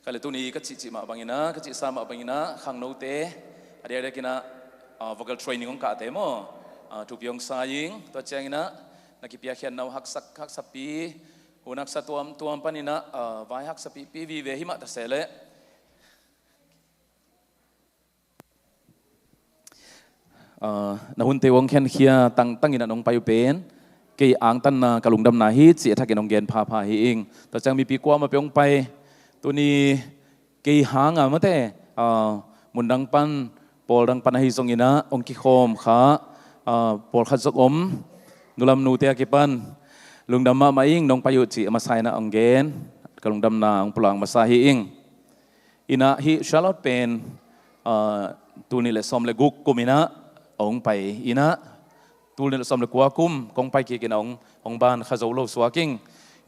kali tu ni kecik mak bangina kecik sama bangina khang no te ada kina vocal training ong ka te mo tu piong saying to changina nakipia khian nau hak sapi hunak tuam panina vai hak sapi pi vi ve hima ta sele na hun te wong khen khia tangina nong payu pen ke ang tan na kalungdam na hi chi tha ke nong gen pha hi ing to chang mi pi kwa ma pyong pai tu ni ke hanga mate mundang pan pol dang pan hi songina ong ki khom kha pol kha zok om nulam nu te ki pan lungdam ma ing nong payu chi ma sai na ong gen kalungdam na ong pulang ma sa hi ing ina hi Charlotte pen tu ni le som le guk kumina ong pai ina tu le som le kwa kum kong pai ki kin ong ban kha zo lo swaking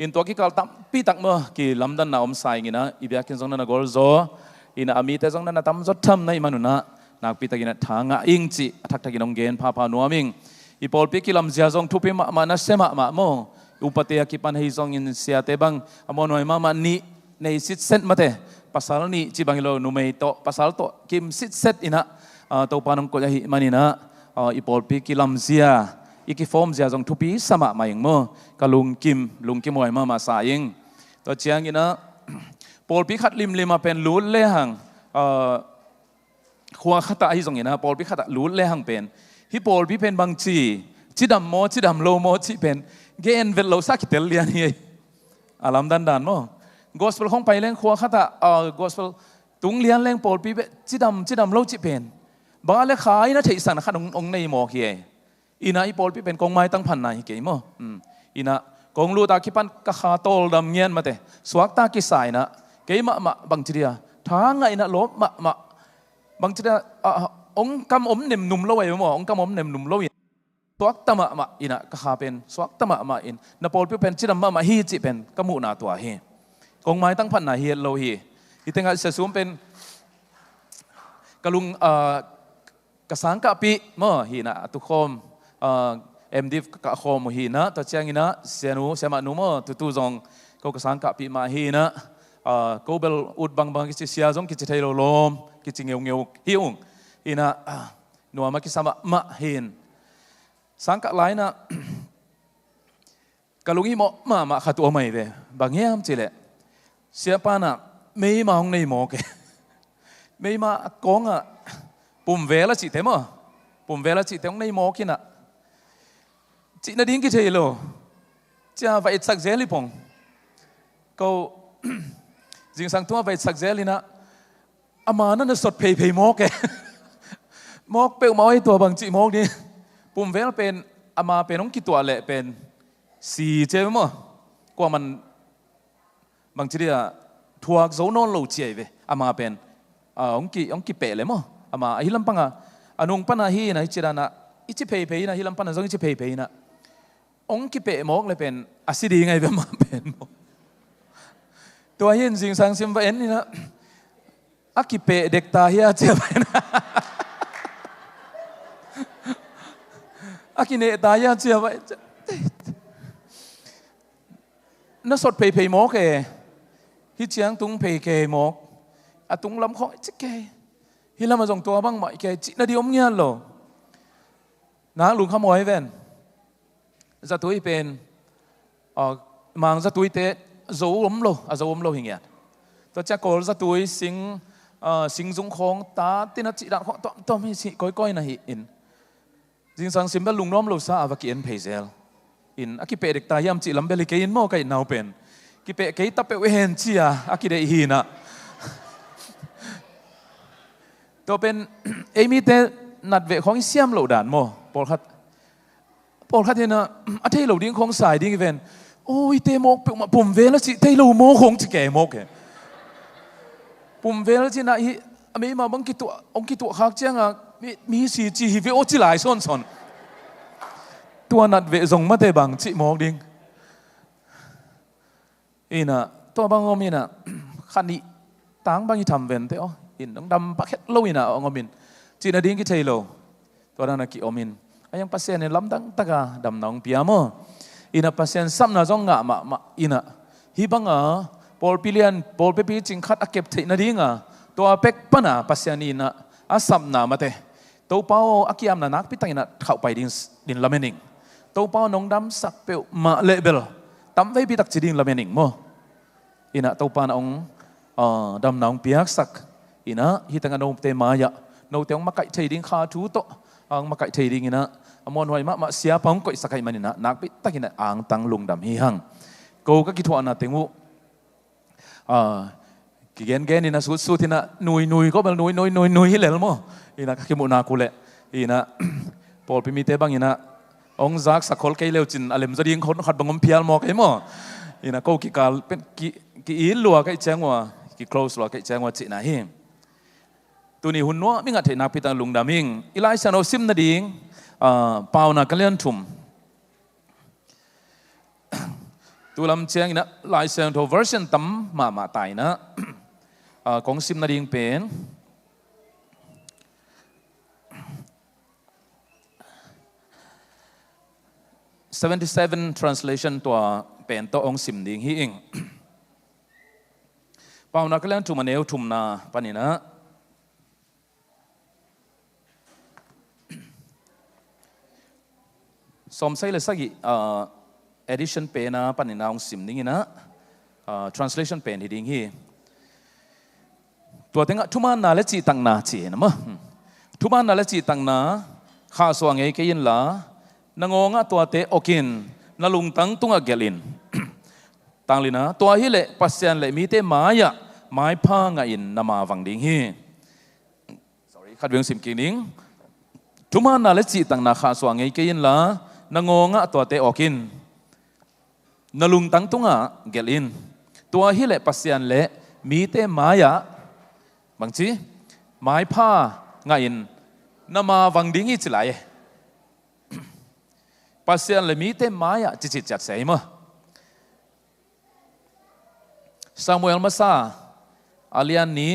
in to ki kal tam pi tak mo ki lamdan na om sai ngina ibya kin zong na gol zo ina ami te zong na tam zot tham nai manuna nak pi takina thanga ing chi athak takin ong gen pha nuaming i pol pi ki lam zia zong thupi ma na sema ma mo upate ki pan hi zong in sia te bang amon noi ma ni nei sit set mate pasal ni chi bangilo numei to pasal to kim sit set ina to panong ko hi manina ipol pi kilam zia iki form zia jong thupi sama maing mo kalung kim moi ma saing to chiang ina pol pi khat lim lima pen lul le hang khwa khata hi jong ina pol pi khata lul le hang pen hi pol pi pen bang chi dam lo mo chi pen gen vel lo sa kitel lian hi alam dan mo gospel khong pai leng khwa khata gospel tung lian leng pol pi chi dam lo chi pen ba le khai na thei san khan ong nei mo hi ina i pol pi pen kong mai tang phan na hi ke mo ina kong lu ta ki pan ka kha tol dam ngian mate suak ta ki sai na ke ma bang chiria tha nga ina lo ma bang chiria ong kam om nem num lo ai mo ong kam om nem num lo suak ta ma ina ka kha pen suak ta ma in na pol pi pen chiram ma hi chi pen kamu na tua hi kong mai tang phan na hi lo hi itenga se sum pen kalung kasang ka pi mo hi na tu khom mdiv ka khom hi na to chang ina senu sema nu mo tu zong ko kasang ka pi ma hi na ko bel ut bang ki sia zong ki thai lo lom ki ngeu hi ung ina nu ma ki sama ma hin sang ka lai na kalungi mo ma khatu mai ve bang yam chile sia pa na mei ma hong nei mo ke mei ma kong pum ve la chi te mo pum ve la chi te ong nei mo kina chi na ding ki thei lo cha vai sak zel pong ko jing sang tua vai sak zel ina ama na sot phei mo ke mok pe mo ai tua bang chi mok ni pum vel pen ama pen ong ki tua le pen si che mo ko man bang chi dia thuak zo non lo che ve ama pen ong ki pe le mo ama hilam panga anung pana hi na chirana ichi phei na hilam pana zong ichi phei na ong ki pe mok le pen asidi ngai be ma pen mo to hin jing sang sim va en ni na aki pe dek ta hia che ba na aki ne ta ya che ba na sot phei mok ke hi chiang tung phei ke mok atung lam kho chi ke hilam ma jong tua bang mai ke chi na di om ngian lo na lung khamoi ven za tui pen mang za tui te zo om lo hingia to cha kol za tui sing jung khong ta tin chi dan khong to mi si koi na hi in jing sang sim ba lung nom lo sa avaki en phazel in aki pe dek ta yam chi lam beli ke in mo kai nau pen ki pe ke ta pe we hen chi aki de hi na toเป็นเอมีแต่นัดเวของเสียมเหล่าด่านโมปอลคัดเห็นนะอาเทเหล่าดิ้งของสายดิ้งเวนโอ้ยเตมกปุ่มเวลสิเทเหล่าโมคงจะแก่มกแกปุ่มเวลสินะฮีมีมาบังกิตัวองกิตัวข้างเจ้ามีสีจีฮิเวโอจิหลายส่วนตัวนัดเวส่งมาแต่บางจิมกดิ้งอีน่ะตัวบางอมีน่ะขันนี้ต่างบางที่ทำเวนเตออินต้องดำปักเฮ็ดโลอินะองอมินจีน่ะดิ้งกิเทโลตัวนั้นกิอมินayang pasien ni lamdang taga dam nong piamo ina pasien sam na zong nga ma ina hibanga Paul Pilian Paul Pepi ching khat akep thei na dinga to pek pana pasiani na asam na mate to pao akiam na nak pitang na khau pai din lamening to pao nong dam sak pe ma lebel tam vei pi tak chiding lamening mo ina to pa na ong dam naong piak sak ina hitanga no te maya no te ong makai thei ding kha thu to ang makai thei ding ina amon hoi ma sia pang koi sakai manina nak pi takina ang tang lungdam hi hang ko ka ki thua na tengu ki gen ina su tina nui ko bel nui hi lel mo ina ka ki mu na ku le ina Paul pi mi te bang ina ong zak sakhol ke leu chin alem zading khon khat bangom pial mo kai mo ina ko ki kal pen ki in lua kai changwa ki close lua kai changwa chi na hi tu ni hun no mi nga the na pi ta lungdaming ilai sa no sim na ding pau na kalian thum tu lam chiang ina lai sang tho version tam ma tai na kong sim na ding pen '77 translation ตัวเป็นตัวองค์สิมดิ่งฮีเองปาวนักเล่นทุมเนวทุมนาปานินะสมใส่เลยสักedition เป็นนะปานินะองค์สิมดิ่งนะtranslation เป็นฮีดิ่งฮีตัวเต็งทุมันนาเลจีตังนาจีนะมั้งทุมันนาเลจีตังนาข้าสว่างเอเกยินละนงงะตัวเตโอกินนลุงตังตุงะเกลินตังลินะตัวฮิเลปัสยันเลมีเตมายะไม้พางะอินนามาวังดิงฮี sorry ขัดเวียงสิมกินิงทุมานาเลจิตังนาคาสวงไงเกยินละนงงะตัวเตโอกินนลุงตังตุงะเกลินตัวฮิเลปัสยันเลมีเตมายะบางทีไม้พางะอินนามาวังดิงฮีจิไลปัสยันเลมีเตมายะจิจัดเสยมะซามูเอลมาซาอาลียนนี้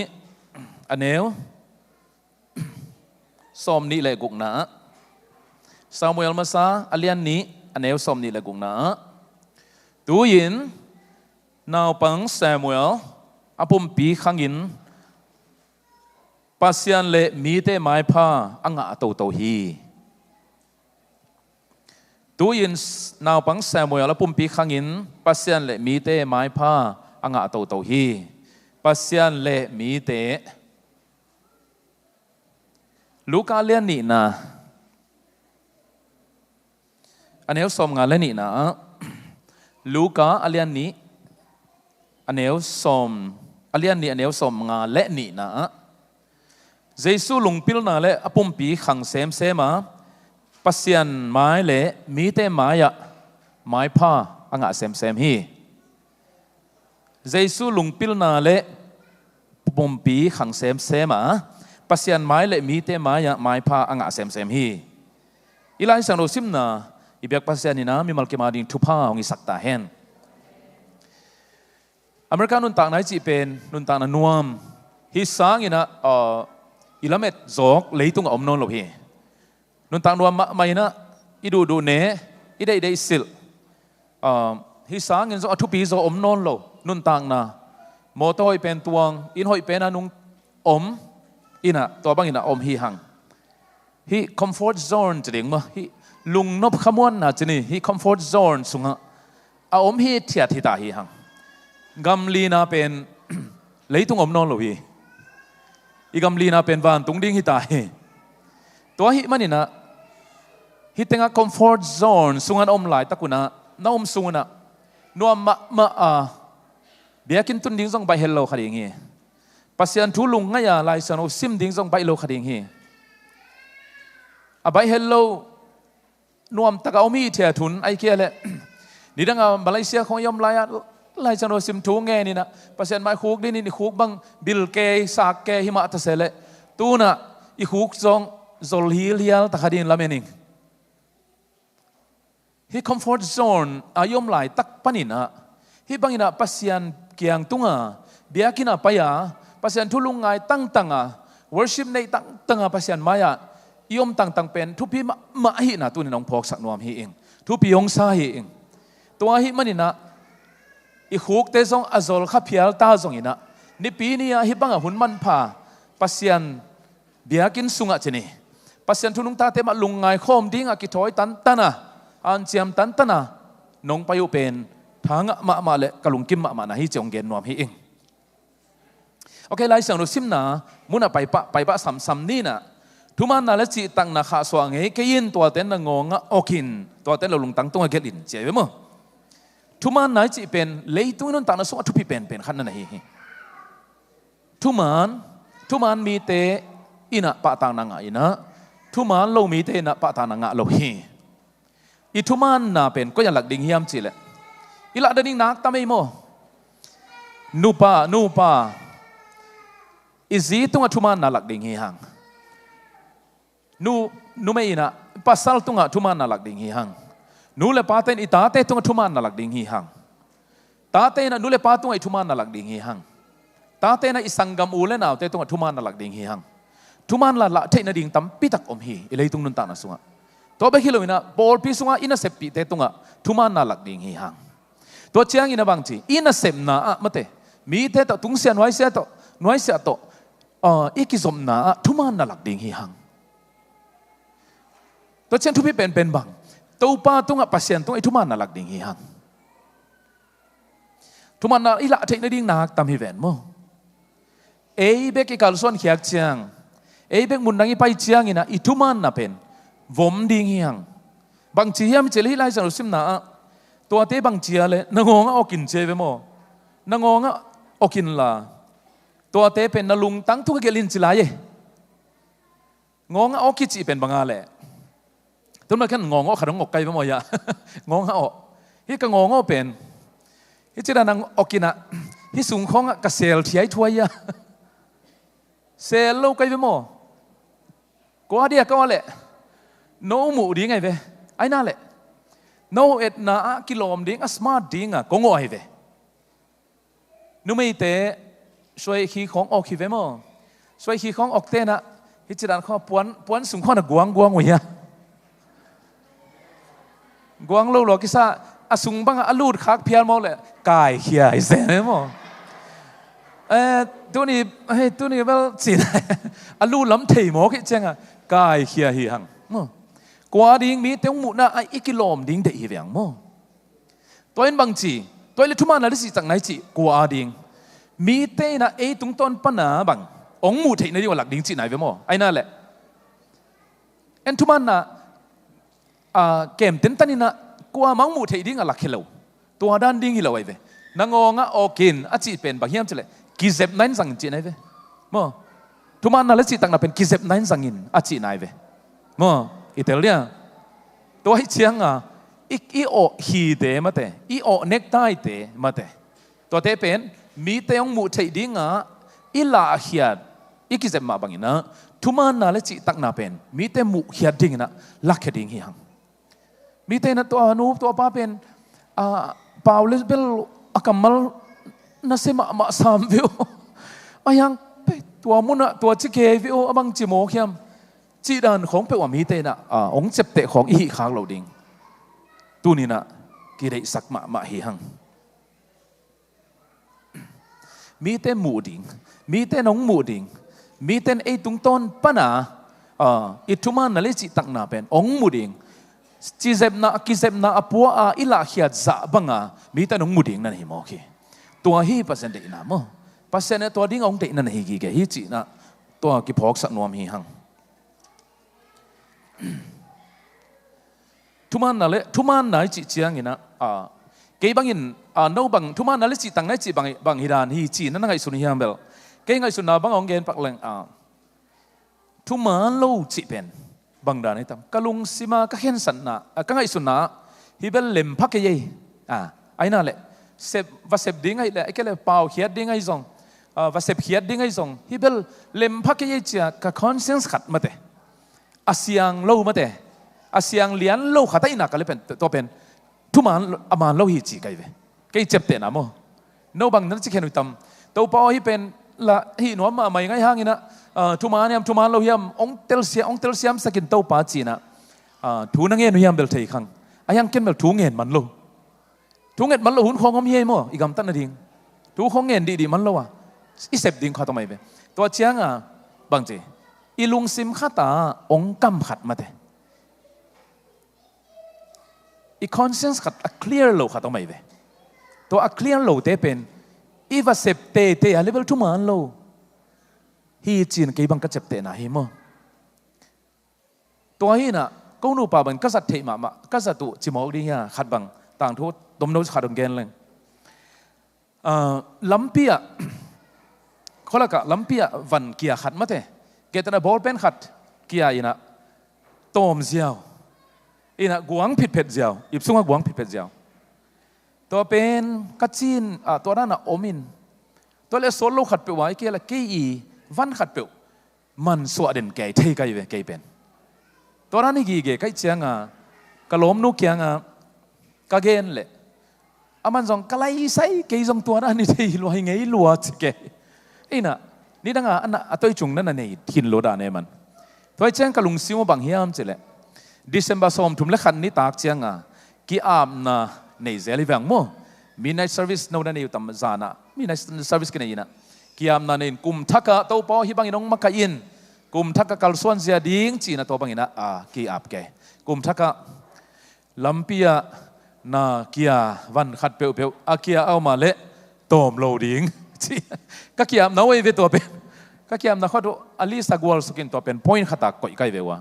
อันเนวสมนี้เลยกุกนะซามูเอลมาซาอาลียนนี้อันเนวสมนี้เลยกุกนะตูยินนาวปังซามูเอลอาปุ่มปีขังยินปัสยันเลมีเตไม้พาอังอาโตฮีตูยินนาวปังซามูเอลอาปุ่มปีขังยินปัสยันเลมีเตไม้พาอังอาโตฮีปัสยันเลมีเตลูกาเลียนนี่นะอันนี้สมงานเล่นนี่นะลูกาเลียนนี่อันนี้สมเลียนนี่อันนี้สมงานเล่นนี่นะเยซูลุงพิลนาเลอปุ่มปีขังเซมาปัสยันไม้เลมีเตไม้อะไม้ผ้าอังอาเซมฮีเยซูลุงพิลนาเลปุ่มปีขังเซมาปัสยันไม้เลมีเตไม้อะไม้ผ้าอังอาเซมฮีอีไลสังโรซิมนาอีเบียกปัสยันนี่นะมีมัลกิมาดิงทุพาของอิสักตาเฮนอเมริกานุนต่างไหนจีเป็นนุนต่างนันนวมฮิสังอินะอิลาเมตจอกเลยตุงอมนนหลบฮีนุนต่างนวมไม่นะอีดูเนอีได้สิลฮิสังอินจะทุปีจะอมนนหลบนุนต่างนะโมโตหอยเป็นตวงอินหอยเป็นนุงอมอินะตัวบางอินะอมฮีหังฮีคอมฟอร์ตโซนจะเด้งมั้ยฮีลุงนบขมวนนะจะนี่ฮีคอมฟอร์ตโซนสุงะอมฮีเทียทิตาฮีหังกัมลีนาเป็นเลยตุงอมนนหลบฮีอีกัมลีนาเป็นวันตุงดิ้งฮิตาฮีตัวฮีมันนี่นะฮิตเงาคอมฟอร์ตโซนสุงะอมหลายตะกุนะน้าอมสุงะนัวมาเบียกินตุนดิ้งส่งไปเฮลโลขัดอย่างงี้ปัสยันทุลุงง่ายลายสนุซิมดิ้งส่งไปโลขัดอย่างงี้ไปเฮลโลนวมตะกเอามีเทียทุนไอเกียเลยนี่ดังเอามาเลเซียของยอมลายสนุซิมทุงแง่นี่นะปัสยันไม้คุกนี่คุกบังบิลเกย์สากเกย์หิมะตะเสเลตูน่ะอีคุกจงโซลฮิลตะขัดยินละเมนิงฮีคอมฟอร์ตโซนอายอมลายตักปนินะฮีบังอินะปัสยันเกียงตุงะเบียกินะปายาปัสยันทุลุงไงตั้งworship ในตั้งปัสยันมายายอมตั้งเป็นทุพีมาหินะตัวนี้น้องพอกสักนวมฮีเองทุพียงซาฮีเองตัวฮีมันนี่นะ i khuk te zong azol kha phial ta zong ina ni pi ni a hi banga hun man pha pasian biakin sunga chini pasian thunung ta te ma lungai khom ding a ki thoi tan tana an chiam tan tana nong payu pen thanga ma le kalung kim ma na hi chong gen nuam hi ing okay lai sang ro sim na muna pai pa sam ni na thuman na le chi tang na kha so nge ke yin to ten na ngonga okin to ten lo lung tang tonga gelin che ve mo thuman na chi pen leitung non tang na so thu pi pen khan na hi thuman mi te ina pa tang na nga ina thuman lo mi te na pa tang na nga lo hi i thuman na pen ko ya lak ding hiam chi le ila da ding nak ta mai mo nu pa izi tunga thuman na lak ding hi hang nu mai ina pasal tunga thuman na lak ding hi hang nu le pa ten ita te tunga thuman na lak ding hi hang ta te na nu le pa tunga thuman na lak ding hi hang ta te na isangam u le naw te tunga thuman na lak ding hi hang thuman la the na ding tam pi tak om hi ilei tung nun ta na sunga to be hiloina bol pi sunga ina sep pi te tunga thuman na lak ding hi hang to chiang ina bang chi ina sem na a mate mi te to tung sian wai sia to noi sia to ikizom na thuman na lak ding hi hang to chen thu pi pen bang to pa tunga pasien tung ai thuman na lak ding hi hang thuman na ila the na ding nak tam hi ven mo ei be ki kal son khiak chiang ei be mun nang i pai chiang ina i thuman na pen vom ding hi hang bang chi hiam cheli lai sang sim na to te bang chia le na ngonga okin che ve mo na ngonga okin la to te pen na lung tang thu gelin chila ye ngonga oki chi pen banga le tun ma kan ngongo kharong ok kai ve mo ya ngonga o hi ka ngongo pen hi chira nang okina hi sung khong ka sel thiai thua ya sel lo kai ve mo ko dia ka le no mu ding ai ve ai na le no et na kilom ding a smart ding a ko ngoi ve nu mei te soi khi khong ok hi ve mo soi khi khong ok te na hi chiran kho puan sung kho na guang wa ya guang lo lo kisa asung bang alut khak phial mo le kai khia ai se mo tu ni vel chin alu lam thei mo ki chenga kai khia hi hang mo kwa ding mi teung mu na ai ikilom ding de hi viang mo toin bang chi toi le thuma na li si chang nai chi kwa ding mi te na e tung ton pa na bang ong mu thei na di wa lak ding chi nai ve mo ai na le en thuma na kem ten tanina kwa mang mu thei ding a lak hello tua dan ding hi lo ai ve na ngonga okin a chi pen bang hiam chele ki zep nain sang chi nai ve mo thuman na le chi tang na pen ki zep nain sang in a chi nai ve mo itelia to hi chiang i o hi de mate i o necktie te mate to te pen mi te ong mu thei ding a ila hiat ki zep ma bangina thuman na le chi tak na pen mi te mu hiat ding na lak ding hi hang mi te na to anu to pa pen Paulus bel akamal na se ma sam veo ayang pe tua muna tua chi ke veo abang chi mo khiam chi dan khong pe wa mi te na ong chep te khong i khang lo ding tu ni na ki dei sak ma hi hang mi te mu ding mi te nong mu ding mi ten e tung ton pana ituman na le chi tak na pen ong mu ding chi zep na ki zep na apua ila khiat za banga mi ta nong mu ding na hi mo ki tua hi pasen de na mo pasen ne tua ding ong de na hi gi ge hi chi na tua ki phok sak nuam hi hang thuman na chi chiang ina ke bangin no bang thuman na le chi tang nai chi bang hiran hi chi na ngai sun hiam bel ke ngai sun na bang ong gen pak leng thuman lo chi pen bang da nai tam kalung sima ka hen san na ka ngai sun na hi bel lem phak ke ye ai na le sep ding ai le ke le pau khiat ding ai zong sep khiat ding ai zong hi bel lem phak ke ye cha ka conscience khat mate asiang lo mate asiang lian lo khata ina ka le pen to pen thuman aman lo hi chi kai ve ke chep te na mo no bang nan chi khen tam to pa hi pen la hi no ma mai ngai hang ina thuman lo hiam ong tel siam sakin to pa chi na thu na nge no hiam bel thei khang ayang ken bel thu ngen man lo ทุงเงินมันละหุ่นของอมเย่มั้งอีกคำตั้งนาทีทุกของเงินดีมันละวะอีเสพดิ้งข้าทำไมเว้ตัวเชียงอ่ะบางทีอีลุงซิมข้าตาองกำขัดมาเถอีคอนเซนส์ขัดเคลียร์โลข้าทำไมเว้ตัวเคลียร์โลเตเป็นอีว่าเสพเตะเลเวลทุ่มอันโลฮีจีนกี่บังก็เจ็บเตะนะฮิโมตัวฮีน่ะก็นูป่าบันก็สัตย์เทมาก็สัตย์ตุจิมอกดีฮะขัดบังต่างทุกดมโนขัดดมเกนเลยลำเปียเขาเรียกลำเปียวันเกียขัดมาเถเกตนาบอลเป็นขัดเกียอีน่ะโตมเจียวอีน่ะกวางผิดเผ็ดเจียวอิบซุงกวางผิดเผ็ดเจียวตัวเป็นกัจจินตัวนั้นน่ะอมินตัวเล็กโซโล่ขัดเปล่าไอ้เกี่ยละเกี่ยวันขัดเปล่ามันสวดเด่นแก่เท่กันอยู่แก่เป็นตัวนั้นนี่กี่เก่เจียงกะล้มนุกเกียงกะเกนเลยมันจงกะไลใส่เกี่ยจงตัวนั้นนี่ที่ลอยไงลัวจิเก่ไอ้น่ะนี่ดังอันน่ะตัวจุงนั่นน่ะนี่หินโลดาเนี่ยมันตัวเจียงกะลุงซิวบางเฮียมจิเลยดิเซมบาสอมทุ่มเล็กขันนี่ตากเจียงกี่อามน่ะในเซลิฟังมั้งมีไนท์เซอร์วิสโน่นนี่อยู่ตามจานะมีไนท์เซอร์วิสกันนี่นะกี่อามน่ะนี่กุมทักกะตัวปอฮิบังอินองมักกะอินกุมทักกะกัลส่วนเสียดิ้งจีน่ะตัวบังอินะกี่อาบแกกุมทักกะลำปีน่ะกี่วันขัดเปียวกี่เอามาเละตอมโลดิ้งก็กี่อามน่ะเว้ยเวตัวเป็นก็กี่อามน่ะเขาดูอลิสกวอลสกินตัวเป็นพอยน์ขัดตากก่อยไกเววะ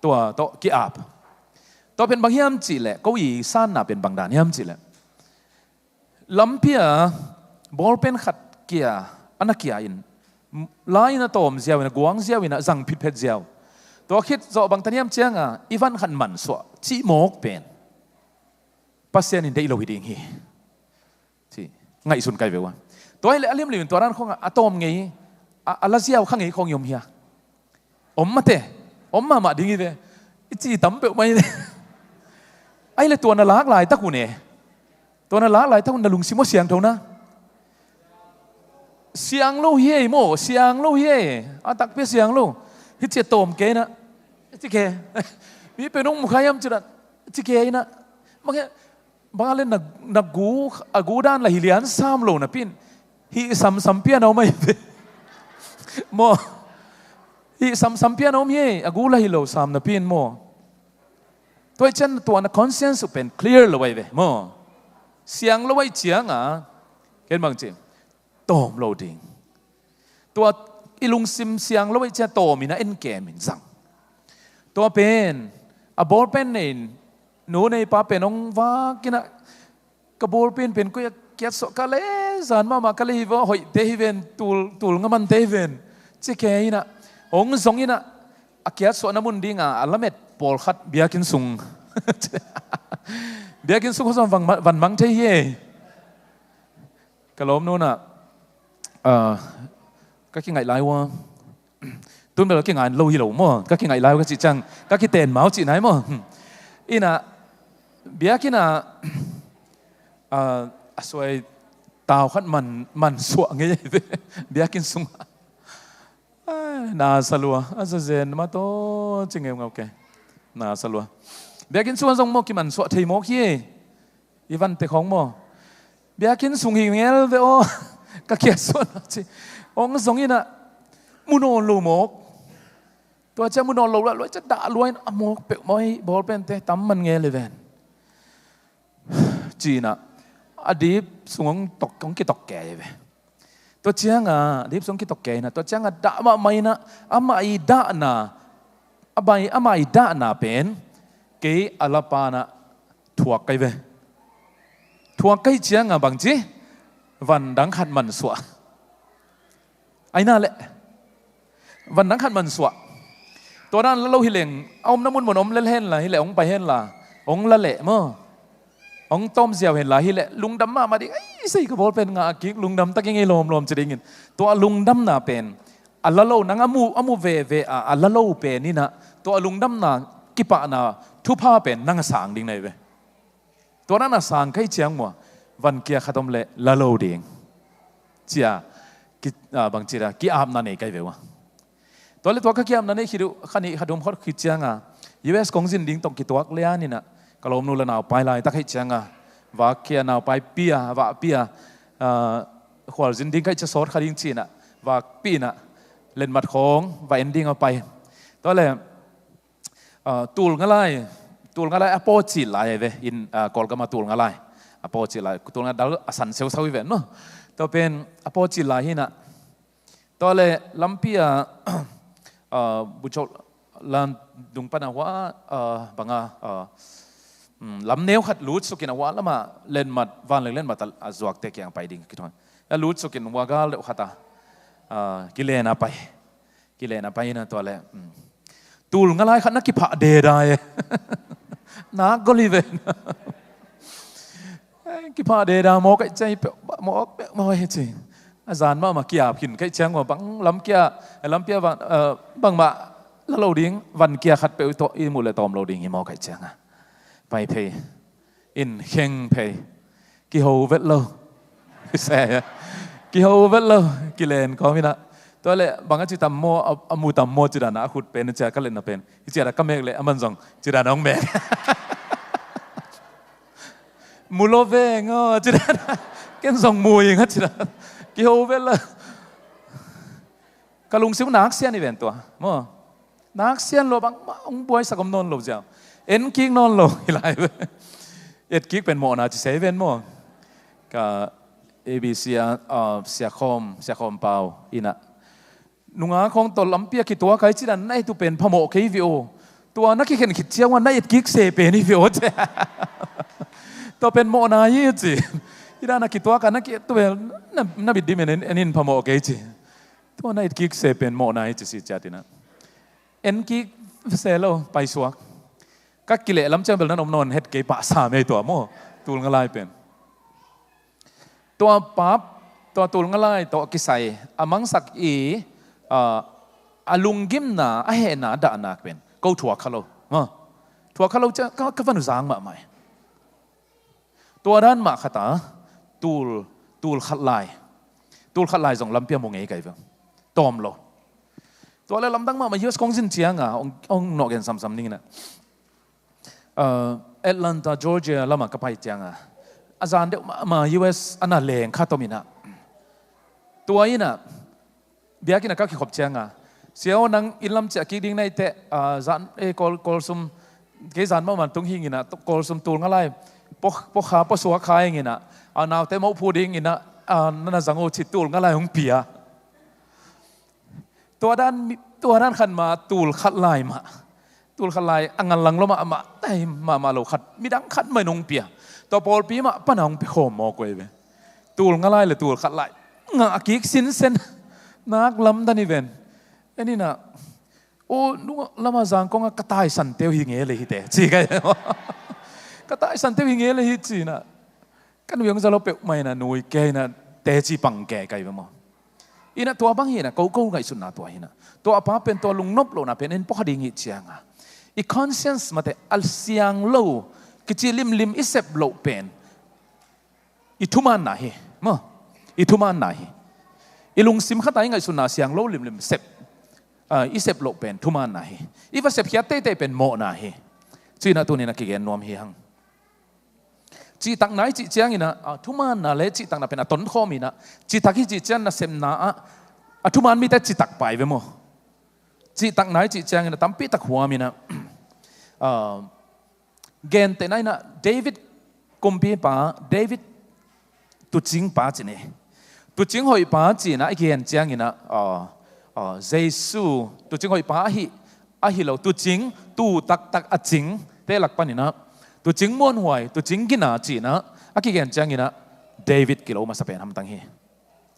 ตัวกี่อาบตัวเป็นบางเฮียมจีแหละก็อีสั้นน่ะเป็นบางด่านเฮียมจีแหละลำเพียบอลเป็นขัดเกียอันนักเกียอินลายน่ะโตมเจียวน่ะกวางเจียวน่ะจังผิดเผ็ดเจียวตัวคิดโจบางตาเฮียมเจียงอีวันขันมันสวะจีโมกเป็นปัสเซียนินได้โลหิตเองที่ไงสุนไกเววะตัวไอ้เลี้ยมเหลี่ยมตัวนั้นของอะโตมไงอะไรเจียวข้างไงของยมเฮียมาเตะมาดิ้งเวจีตั้มเปล่าไม่เลยไอ้เลยตัวน่ารักหลายตะกูเนี่ยตัวน่ารักหลายตะกูน่าลุงซิโมเสียงเท่านะเสียงลูเฮ่โมเสียงลูเฮ่ตักเปียเสียงลูฮิตเจโตมเกนะจิเกมีเป็นองค์มุขยามจุดจิเกนะบางเล่นนักกูด้านละฮิเลียนซ้ำโลนะพินฮิซ้ำเปียนเอาไม่โมฮิซ้ำเปียนเอาไม่กูละฮิโลซ้ำนะพินโมตัวฉันตัวนั้นคอนเซนส์เป็นเคลียร์เลยเว้ยโมเสียงเลยไว้เจียงเห็นบางทีโตมโลดิ้งตัวอีลุงซิมเสียงเลยไว้เจียโตมีนะเอ็นเกมินซังตัวเป็นบอลเป็นเนี่ยหนูในป้าเป็นองว่ากินะกบอลเป็นก็ยังเกียรติสกัลเลสันมากะเลยว่าหอยเทฮิเวนตูลงมันเทฮิเวนจิเกยนะองสงยินะเกียรติสน้ำมันดิ้งอัลลัมเอ็ดปอลขัดเบียกินซุงเบียกินซุงเขาสอนวันมังเทียกะล้มนู่นก็คิดไงไล่วะตุ้มไปแล้วคิดไงโลหิโลมั้งก็คิดไงไล่ก็จิจังก็คิดเต้นเมาจิไหนมั้งอีน่ะเบียกินสวยตาวขัดมันสวงไงเบียกินซุงน่าสลัวอาเซนมาโตจริงเงาแกน่าสลัวเบียกินซุงส่งโมกิมันสวะเทโมกี้อีวันเตของโมเบียกินซุงหิงเงลเวโอก็เกียส่วนจีองค์ส่งอีน่ะมุนอนลูโมกตัวเจ้ามุนอนลูแล้วจะด่าลวยโมกเปะมอยบอลเป็นเตะตั้มมันเงลเลยเวนจีน่ะอดีตส่งตกของกิตกแก่เว้ยตัวเจ้าดิบส่งกิตกแก่นะตัวเจ้าด่ามาไม่นะมาอีด่านะมาอีด่านะเป็นเกยอลาปานะถั่วไก่เว้ยถั่วไก่เจ้าบางจีวันดังขัดมันสวะไอ้นั่นแหละวันดังขัดมันสวะตัวนั้นเราหิเลงเอาน้ำมันหมดอมเล่นเห็นละหิเลงไปเห็นละองละเละมั้งองต้มเสียวเห็นละหิเลลุงดำมาดิไอ้สิกบอลเป็นงากิ๊กลุงดำตะกี้ไงลมจะได้ยินตัวลุงดำน่ะเป็นอัลละโลนังอามูเวอัลละโลเป็นนี่นะตัวลุงดำน่ะกิปะน่ะทุพาเป็นนังสางดิ่งไหนเว้ตัวนั้นน่ะสางใครเชียงมัววันเกียร์ขัดอมเละละโลดิ่งเจียกิบางจีระกิอาบนั่นเองใครเว้ตัวเล็กตัวก็กิอาบนั่นเองคิดดูขันนี้ขัดอมเขาคิดเชียงUS กองจินดิ่งตกกี่ตัวเลี้ยนี่นะกลมนูละนาวไปลายตะไคร้เชียง và kia nào bay pia và pia khoa dinh đinh cái chất sốt khai đinh chi nè và pia nè lên mặt khóng và ending ở bay đó là tool ngay lại apo chỉ lại về in call cái mà tool ngay lại apo chỉ lại tool ngay đó sẵn sâu sâu về nó đó bên apo chỉ lại hi nè đó là làm pia bút chốt lan đúng pana hóa bằng làm nếu khát lút số kia hóa lắm mà lên mặt van lên mặt zuak te kiang pai ding kitwan ya lút số kia hóa gal le khata kilena pai na to le tul ngalai khat na ki pha de dai na goliven ki pha de da mo kai chai mo he chi azan ma kia phin kai chang wa bang lam kia lam pia van bang ma la lo ding van kia khat pe to i mu le tom lo ding i mo kai chang aไปเพย์อินเข่งเพย์กิโฮเวทโลแซ่กิโฮเวทโลกิเลนก็มีนะตัวเลยบางทีทำโมอามูทำโมจีดานะขุดเป็นจะก็เล่นนะเป็นจีดาก็เมกเลยมันส่งจีดาน้องแบกมูโลเวงอ๋อจีดาเก่งส่งมูอย่างนั้นจีดากิโฮเวทโลกะลุงซิวนักเซียนอีเวนตัวโมนักเซียนโลบางองบวยสักกำนนโลเจ้าเอ็นกิ๊กนอนลงอีไรเอ็ดกิ๊กเป็นหมอนะจะเซเว่นหมอกับเอบีเสียคอมเปล่าอีน่ะนุ่งอาของตลำเปียกี่ตัวใครที่นั่นไอ้ตัวเป็นพโมกวิโอตัวนักขี้เข็นขิดเชี่ยวว่าไอ้เอ็ดกิ๊กเซเป็นวิโอเจ้ตัวเป็นหมอนายี่จีที่นั่นนักกี่ตัวกันนักกี่ตัวนับบิดดิเมนเอ็นินพโมกจีตัวไอ้เอ็ดกิ๊กเซเป็นหมอนายี่จีสิจ้าตินะเอ็นกิ๊กเซโลไปสวกก็กิเลสล้ำเจ้าเป็นนั้นอมนนเฮ็ดเกยปะสามในตัวโม่ตูลงลายเป็นตัวปั๊บตัวตูลงลายตัวกิไซอามังสักอีอาลุงกิมนาอาเฮนาด่านักเป็นกูถั่วขลุ่มถั่วขลุ่จะก็ฟันจางมาใหม่ตัวด้านมาขตาตูลขัดลายส่งลำเปียมงเงยไก่เฟิงตอมโลตัวอะไรลำตั้งมาเยอะกงสินเจียงองนอกกันซ้ำๆนี่นะแอตแลนตาจอร์เจียละมากับไปจังอาจารย์เด็กมา US อันนั้นแรงข้าตัวมินะตัวนี้นะเบียกินก็ขี้ขบจังเสียวนังอินลำเจกิดิ้งในเตะจานกอลซุมเกจานมันตุ้งหิงินะกอลซุมตูงอะไรปกขาปสัวขายงินะนาวเตะมาพูดิ้งงินะนั่นจังโอชิตูงอะไรของเปียตัวด้านขันมาตูลขัดลายมาตูลขัดลายอังลังลมาแต่มาโลขัดมีดังขัดไม่นงเปียตัวปอลปีมาปนองไปโขมมอกวยไปตูลง่ายเลยตูลขัดลายงากิกสินเซนนักล้ำดันอีเวนไอ้นี่นะโอ้นุ่งละมาจางกงกระต่ายสันเตียวหิงเอเลยฮิเตจีกันกระต่ายสันเตียวหิงเอเลยฮิจีนะกันเวียงจะเราเปะไม่นะนุยแกนะเตจีปังแกไกไปมั้งอีน่ะตัวบางเห็นนะกูไงสุดนะตัวเห็นนะตัวป้าเป็นตัวลุงนบโลนะเป็นเอ็นพอดีงี้เชียงอีคอนเซนส์มาแต่อัลเซียงโลกิจิลิมอิเซบโลเป็นอีทุมันนะเฮมั้งอีทุมันนะเฮอีลุงซิมขัดไงไงสุดนะเซียงโลลิมเซบอิเซบโลเป็นทุมันนะเฮอีว่าเซบเฮียเต้เป็นโมนะเฮจีน่ะตัวนี้นะกิเกนนวมเฮียงจีตักไหนจีเจียงอีนะทุมันนะเลยจีตักน่ะเป็นต้นข้อมีนะจีตักที่จีเจียงน่ะเซมนะทุมันมีแต่จีตักไปเว้ยมั้งจีตักไหนจีเจียงอีนะตั้มปีตักหัวมีนะเกณฑ์แต่ไหนนะเดวิดกุมพีป้าเดวิดตุจิงป้าจีนี่ตุจิงหอยป้าจีนะไอเกณฑ์เจียงอีนะเยซูตุจิงหอยป้าฮิเราตุจิงตูตักจิงเตลักปานี่นะตัวจริงม้วนหวยตัวจริงกินหนาจีนะอากิเกนจังกินะเดวิดกิโลมาสเปนทำตังฮี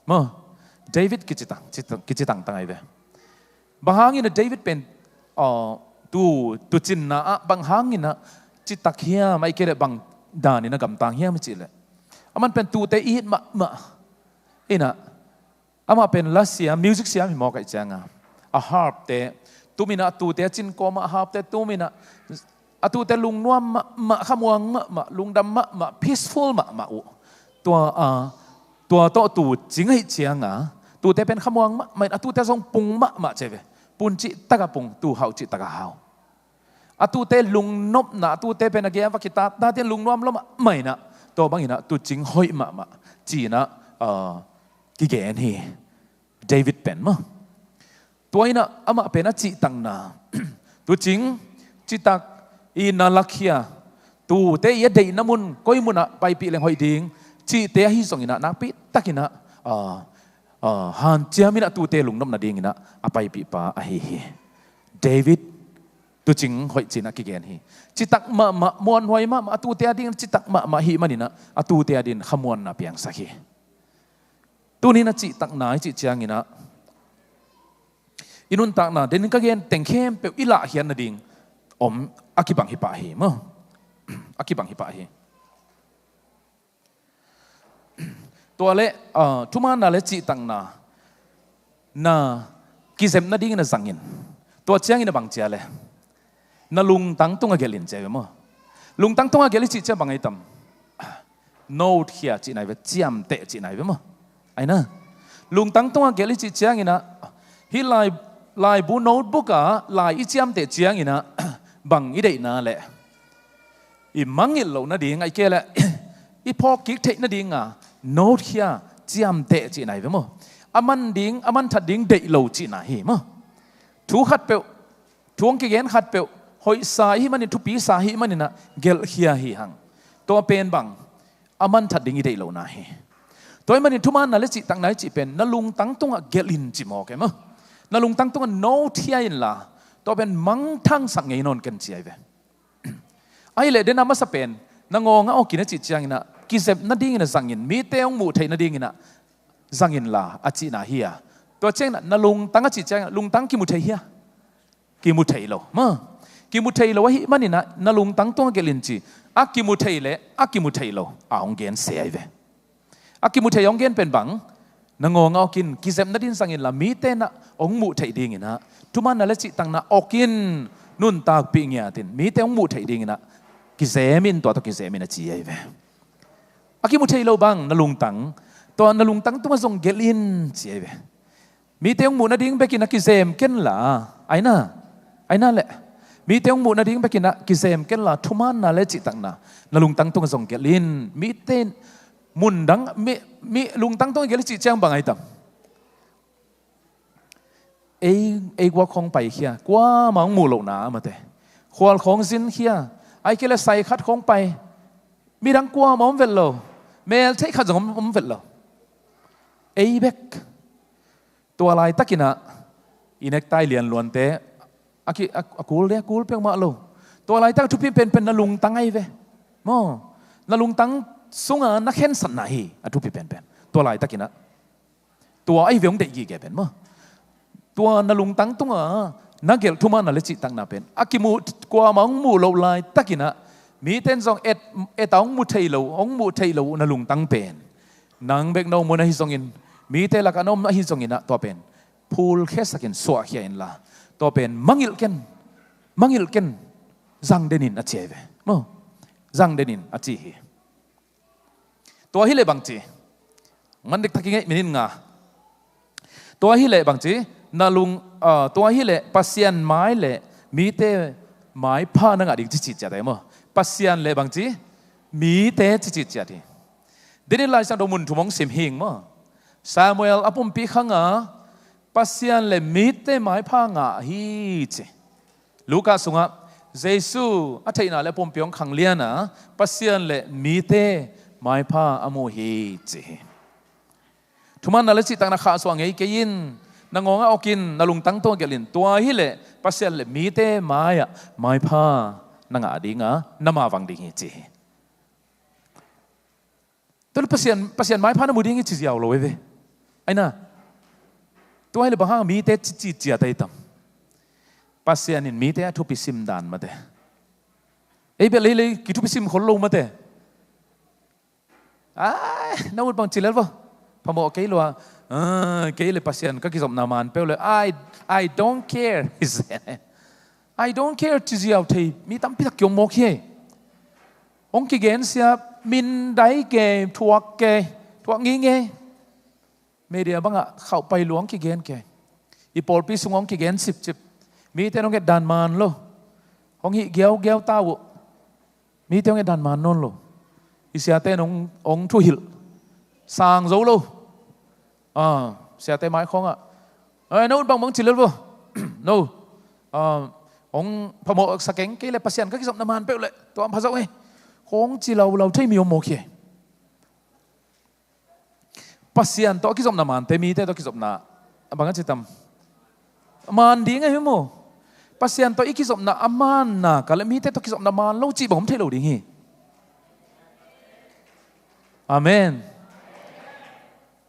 มั้งเดวิดกิจิตังตังไงเว้บางครั้งนี่นะเดวิดเป็นตัวจินนะบางครั้งนี่นะจิตักเฮียไม่เกิดบางด่านนี่นะกำตังเฮียไม่จีเลยมันเป็นตัวเตอีดมาอีนะมาเป็นลัสเซียมิวสิกเซียมีหมอกไอจังฮาร์ปเตตัวมีนะตัวเตจินโกมาฮาร์ปเตตัวมีนะตัวแต่ลุงนัวมาขมวงมาลุงดำมา peaceful มาอุตัวตัวจริงให้เชียงตัวแต่เป็นขมวงไม่ตัวแต่ทรงปุงมาเจ็บปุนจิตะกะปุงตัวเขาจิตะกะเขาตัวแต่ลุงนบนะตัวแต่เป็นอะไรวะคิดตาแต่ลุงนัวแล้วไม่นะ ตัวบางอินะตัวจริงหอยมาจีนะกิเกนฮีเดวิดเป็นมั้งตัวอินะอามาเป็นจีตังนาตัวจริงจิตักอินาลักเฮียตัวเตยเดยน้ำมุนก้อยมุนอะไปปีเลงหอยดิ้งจีเตยฮิส่งอินะนักปีตักอินะฮันเจียมินะตัวเตลุงน้ำนาดิ้งอินะอะไปปีปะอะเฮเดวิดตัวจริงหอยจีนักกิเกนฮีจิตักมามวนหอยมาตัวเตยดิ้งจิตักมาฮีมันนี่นะตัวเตยดิ้งขมวนนะเพียงสักฮีตัวนี้นะจิตักนายจิเจียงอินะอินุนตักนะเดนิกเกนเต็งเข้มเปอิละเฮียนนาดิ้งอากิบังฮิปะฮีมั้งอากิบังฮิปะฮีตัวเล่ทุมานาเล่จิตังนากิเซมนาดิ้งนาสังยินตัวเชียงอินะบังเจียเล่นาลุงตังตุงอาเกลินเจ้ามั้งลุงตังตุงอาเกลิจิเจ้าบังไอตัมโน้ตเฮียจีไหนเวจียมเตะจีไหนเวมั้งไอ้นะลุงตังตุงอาเกลิจิเชียงอินะฮิไลบูโน้ตบุ๊กไลอีจียมเตะเชียงอินะบังอีเดน่าแหละอีมังอิโลนาดิ้งไอเกล่อีพอกิกเทนาดิ้งโน้ตเฮียจียมเตะจีไหนเวมั้งอามันดิ้งอามันทัดดิ้งเดโลจีไหนมั้งทุกขัดเปลทวงกิเกนขัดเปลหอยสายมันนี่ทุปีสายมันนี่นะเกลเฮียฮีหังตัวเป็นบังอามันทัดดิ้งอีเดโลนาฮีตัวมันนี่ทุมันนั่นเลยจิตังไหนจิเป็นนั่นลุงตั้งตัวเกลินจิมอกเมั้งนั่นลุงตั้งตัวโน้ตเฮียอินละตัวเป็นมังทั้งสังเกนนกันเจียเวไอ้เล่เดนามาสเปนนางงเอากินจิตจังนะกิเซบนัดดิ้งนะสังเกนมีเตยงมูไทยนัดดิ้งนะสังเกนละอาจินาเฮียตัวเจ้งนะลุงตั้งจิตจังลุงตั้งกิมุไทยเฮียกิมุไทยโลมั้งกิมุไทยโลวะฮิมันนี่นะลุงตั้งตัวเกลินจีอากิมุไทยเล่อากิมุไทยโลองเกนเสียเวอากิมุไทยองเกนเป็นบังนางงเอากินกิเซมนัดดิ้งสังเกนละมีเตนะองมูไทยดิ้งนะทุมันนั่นแหละจิตังนะออกกินนุ่นตากปีเงียตินมีแต่องมูไทยดิ้งนะกิเซมินตัวกิเซมินจีไอเวอากิมุไทยเราบังนลุงตังตัวนลุงตังตัวมาส่งเกลินจีไอเวมีแต่องมูนัดดิ้งไปกินกิเซมเกนละไอ้น่ะแหละมีแต่องมูนัดดิ้งไปกินกิเซมเกนละทุมันนั่นแหละจิตังนะนลุงตังตัวมาส่งเกลินมีแต่มุนดังมีลุงตั้งตัวเกลิจิเจียงบังไอตัมเอ้กว่าคงไปเฮียกว่ามังมูโลนามาเตะขวาของสินเฮียไอเกลใส่ขัดของไปมีดังกว่ามังเวลโลเมลใช้ขัดของมังเวลโลเอ้เบกตัวอะไรตักินะอินเอกไตเลียนล้วนเตะกูเรียกกูเพียงมาโลตัวอะไรตั้งทุกพี่เป็นนลุงตั้งไอเวมอนลุงตั้งสุงนักเห็นสันนาฮีทุกพี่เป็นตัวอะไรตักินะตัวไอเวงเด็กยี่แกเป็นมั้งตัวนลุงตั้งตัวนักเกลทุมานั่นเลยจิตั้งนาเป็นอากิมูกว่ามังมูโลไลตักินะมีเต้นซองเอ็ดองมูเทโลองมูเทโลนลุงตั้งเป็นนางเบกโนมุนฮิซงอินมีเตลักานอมฮิซงอินตัวเป็นพูลเคสกินสวะเฮียอินละตัวเป็นมังอิลเกนจังเดนินอาเจเวมั้งจังเดนินอาจีตัวฮิเลบังจีมันเด็กทักยังไงมินินงาตัวฮิเลบังจีนาลุงตัวฮิเลปัสยันไม้เลมีเตไม้ผ้านังอดีตจิตใจได้มั้งปัสยันเลบังจีมีเตจิตใจดีเดี๋ยวนี้ลายสังดมุนถุงมงสิมหิงมั้งซามูเอลอปุ่มปีขังปัสยันเลมีเตไม้ผ้างาฮีเจลูกาสุงะเยซูอัฐินาเลปุ่มปีองขังเลียนะปัสยันเลมีเตไม้ผ้าอโมฮีเจทุมันนั่นแหละจิตตังนักข่าวสว่างไงเกยินนางงเอากินนลุงตั้งตัวเกลินตัวฮิเลปัสเซลมีเตไม้ผ้านางอดีงะน้ำมาวังดิ่งเจตัวปัสเซลไม้ผ้าน้ำมูดิ่งจีเดียวเลยเว้ยไอ้น่ะตัวฮิเลบางมีเตจีเจียได้ตั้มปัสเซลนี่มีเตทุบปิซิมดานมาเตไอ้เบลเลยกิทุบปิซิมคนลงมาเตน้าวุฒิบางจิเลวะพอบอกเกลัวเกลเลยปัสยันก็คิดสมนามันเปล่า I don't care he said I don't care ที่จะเอาที่มีตั้มพิทักษ์ยมโมกเฮองค์เกณฑ์เสียมินได้เกทัวเกทัวงี้เงเมียบังเข้าไปหลวงเกณฑ์เกอีปอลปีสงองเกณฑ์10มีแต่น้องเกดันมันโลองค์เกี้ยวตาวมีแต่น้องเกดันมันนนโล isia te ông thu hil sang dấu lâu isia te mai không ạ nó bằng chỉ lên vô no ông phàm mộ sắc kén cái là pasien các cái giọng nam hàn bẹo lệ tụi ông phá dấu ấy không chỉ lâu thấy miêu mồ kia pasien tụi cái giọng nam hàn thế mi thế tụi cái giọng na bằng cái gì tâm man đi ngay hiểu mồ pasien tụi cái giọng na aman na cả lại mi thế tụi cái giọng nam hàn lâu chỉ bằng thấy lâu đi hi amen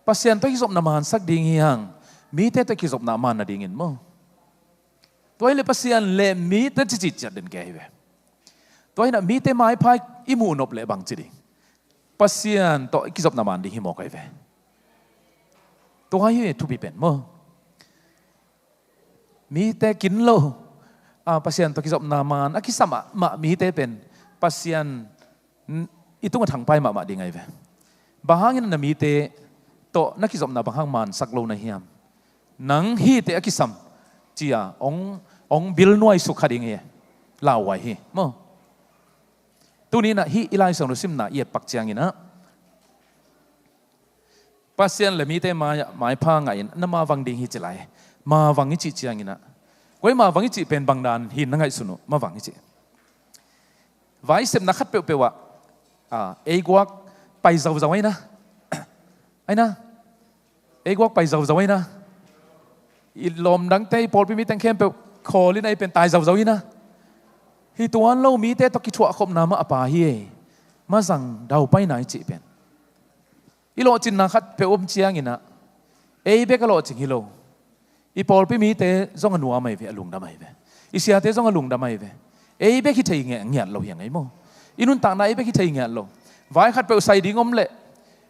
pasien tụi cái giọng nam hàn sắc đi hi hang mi thế tụi cái giọng nam hàn na đi ngin mồ tôi lấy pasien lệ mi thế chỉ chặt đến cái vậy tôi là mi thế mai phai imu nộp lệ bằng chỉ đi pasien tôi cái giọng nam hàn đi hi mồ cái vậy tôi hay thu bị bền mơ mi te kín lâu pasien tôi cái giọng nam hàn cái sao mà mi te bền pasien itu nggak thằng pai mà đi ngay vậy bahangin na mi te to na cái giọng nam bahang man sắc lâu na hiam nang hi te cái sam chia ông bil nuôi suk khadi nghe lao wai hi mo tu ni na hi ilai song sim na ye pak chiang ina pasien le mi te mai pha ngai na ma wang ding hi chelai ma wang chi chiang ina koi ma wang chi pen bang dan hin na ngai sunu ma wang chi vai sem na khat pe pe wa ei guak pai zau zau ai na ei guak pai zau zau ai na lom đắng tây Paul bị mi tăng khem pe khổ lên nàyเป็นตายgiàu giàu na hi tuan lâu mi te to ki thua khom na ma apa hi ma sang dau pai nai chi pen i lo chin na khat pe chiang ina ei be ka lo ching hi lo i Paul bị mi te zong anua mai ve alung da mai ve i sia te zong alung da mai ve ei be ki thei nge ngiat lo hiang ai mo inun ta na ei be ki thei ngiat lo vai khat pe sai ding om le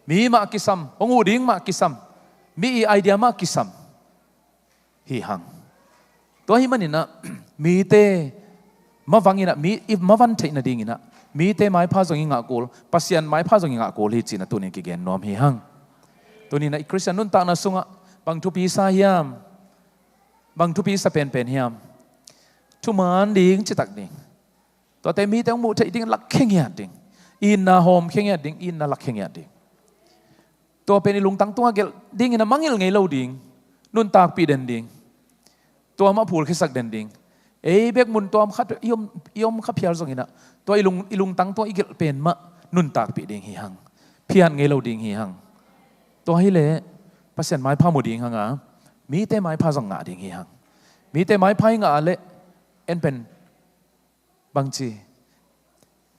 mi ma kisam ongu ding ma kisam mi i idea ma kisam hi hang to hi manina mi te ma wangina mi if ma van theina dingina mi te mai pha zong inga kol pasien mai pha zong inga kol hi china tu ni ki gen nom hi hang tu ni na christian nun ta na sunga bang thu pi sa hiam bang thu pi sa pen hiam thu man ding chi tak ding to te mi te mu thei ding lak kheng ya ding in na hom kheng ya ding in na lak kheng ya ding to pen lung tang tua gel ding ina mangil ngei lo ding nun tak pi den dingตัวมาพูดแค่สักเด่นดิ่งเบกมุนตัวมขัดยมขับเพียรสงอินะตัวอีลุงตั้งตัวอีกเป็นมะนุนตากปีดิ่งหิหังเพียนไงเราดิ่งหิหังตัวให้เละภาษาไม้ผ้าหมดดิ่งหังมีแต่ไม้ผ้าสงงาดิ่งหิหังมีแต่ไม้ผ้างาเละเอ็นเป็นบางที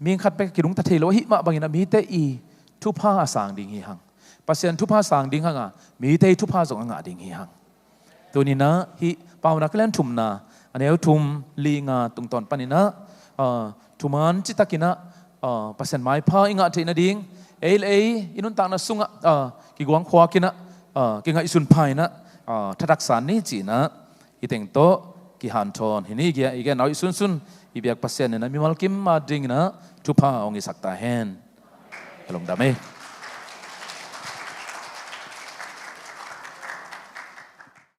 มีขัดไปกิลุงตะเทโลหิมะบางอย่างมีแต่อีทุพผ้าสางดิ่งหิหังภาษาทุพผ้าสางดิ่งหังมีแต่ทุพผ้าสงงาดิ่งหิหังตัวนี้นะฮิปาวนักเล่นทุ่มนาอันนี้ทุ่มลีงาตรงตอนปนินะทุ่มอันจิตตะกินะภาษาไม้พาอิงาเทนดิ่งอินุนตานะสุงกิกวางขวากินะกิงาอิสุนพายนะทัดรักษานี่จีนะอิเต็งโตกิฮันทอนเห็นนี่เกี่ยอีกน้อยสุนอีเบียกภาษาเนี่ยนะมีมัลกิมมาดิ่งนะทุพาองค์สักตาเฮนลงดำเอ